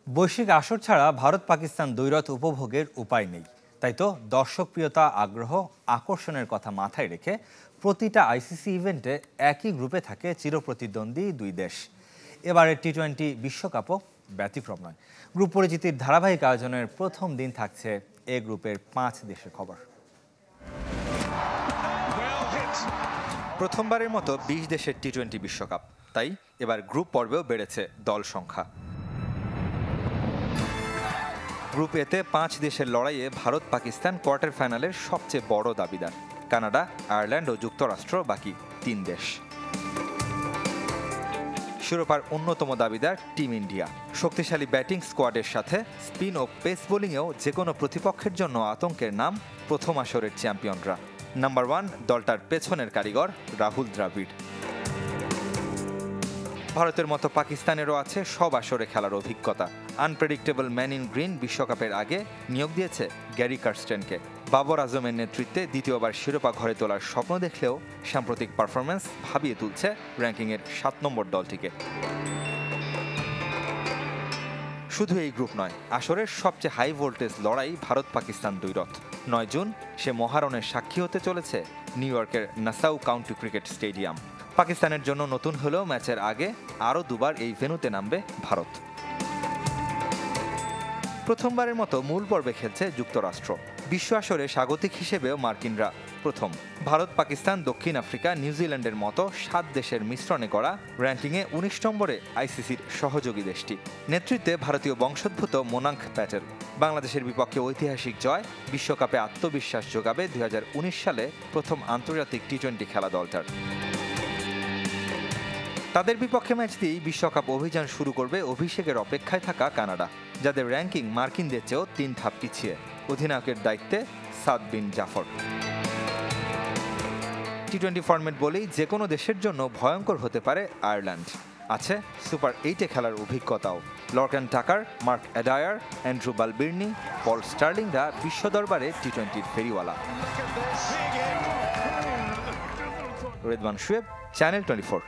বৈশ্বিক আসর ছাড়া ভারত পাকিস্তান দ্বৈরথ উপভোগের উপায় নেই। তাই তো দর্শকপ্রিয়তা, আগ্রহ, আকর্ষণের কথা মাথায় রেখে প্রতিটা আইসিসি ইভেন্টে একই গ্রুপে থাকে চিরপ্রতিদ্বন্দ্বী দুই দেশ। এবারের টি-20 বিশ্বকাপও ব্যতিক্রম নয়। গ্রুপ পরিচিতির ধারাবাহিক আয়োজনের প্রথম দিন থাকছে এ গ্রুপের 5 দেশের খবর। প্রথমবারের মতো 20 দেশের টি-20 বিশ্বকাপ, তাই এবার গ্রুপ পর্বেও বেড়েছে দল সংখ্যা। গ্রুপ এতে 5 দেশের লড়াইয়ে ভারত পাকিস্তান কোয়ার্টার ফাইনালের সবচেয়ে বড় দাবিদার। কানাডা, আয়ারল্যান্ড ও যুক্তরাষ্ট্র বাকি 3 দেশ। শিরোপার অন্যতম দাবিদার টিম ইন্ডিয়া। শক্তিশালী ব্যাটিং স্কোয়াডের সাথে স্পিন ও পেস বোলিংয়েও যে কোনো প্রতিপক্ষের জন্য আতঙ্কের নাম প্রথম আসরের চ্যাম্পিয়নরা। নাম্বার 1 দলটার পেছনের কারিগর রাহুল দ্রাবিড়। ভারতের মতো পাকিস্তানেরও আছে সব আসরে খেলার অভিজ্ঞতা। আনপ্রেডিক্টেবল ম্যান ইন গ্রিন বিশ্বকাপের আগে নিয়োগ দিয়েছে গ্যারি কার্স্টেনকে। বাবর আজমের নেতৃত্বে দ্বিতীয়বার শিরোপা ঘরে তোলার স্বপ্ন দেখলেও সাম্প্রতিক পারফরম্যান্স ভাবিয়ে তুলছে র্যাঙ্কিংয়ের 7 নম্বর দলটিকে। শুধু এই গ্রুপ নয়, আসরের সবচেয়ে হাই ভোল্টেজ লড়াই ভারত পাকিস্তান দ্বৈরথ। 9 জুন সে মহারণের সাক্ষী হতে চলেছে নিউ ইয়র্কের নাসাউ কাউন্টি ক্রিকেট স্টেডিয়াম। পাকিস্তানের জন্য নতুন হলেও ম্যাচের আগে আরও দুবার এই ভেন্যুতে নামবে ভারত। প্রথমবারের মতো মূল পর্বে খেলছে যুক্তরাষ্ট্র। বিশ্ব আসরে স্বাগতিক হিসেবেও মার্কিনরা প্রথম। ভারত, পাকিস্তান, দক্ষিণ আফ্রিকা, নিউজিল্যান্ডের মতো 7 দেশের মিশ্রণে গড়া র্যাঙ্কিংয়ে 19 নম্বরে আইসিসির সহযোগী দেশটি। নেতৃত্বে ভারতীয় বংশোদ্ভূত মোনাঙ্ক প্যাটেল। বাংলাদেশের বিপক্ষে ঐতিহাসিক জয় বিশ্বকাপে আত্মবিশ্বাস যোগাবে 2019 সালে প্রথম আন্তর্জাতিক টি-20 খেলা দলটার। তাদের বিপক্ষে ম্যাচ দিয়েই বিশ্বকাপ অভিযান শুরু করবে অভিষেকের অপেক্ষায় থাকা কানাডা, যাদের র্যাঙ্কিং মার্কিনদের চেয়েও 3 ধাপ পিছিয়ে। অধিনায়কের দায়িত্বে সাদ বিন জাফর। টি-20 ফরম্যাট বলেই যে কোনো দেশের জন্য ভয়ঙ্কর হতে পারে আয়ারল্যান্ড। আছে সুপার 8-এ খেলার অভিজ্ঞতাও। Lorcan Tucker, Mark Adair, Andrew Balbirnie, Paul স্টার্লিংরা বিশ্ব দরবারে টি-20 ফেরিওয়ালা। রেদওয়ান শুয়েব, চ্যানেল 24।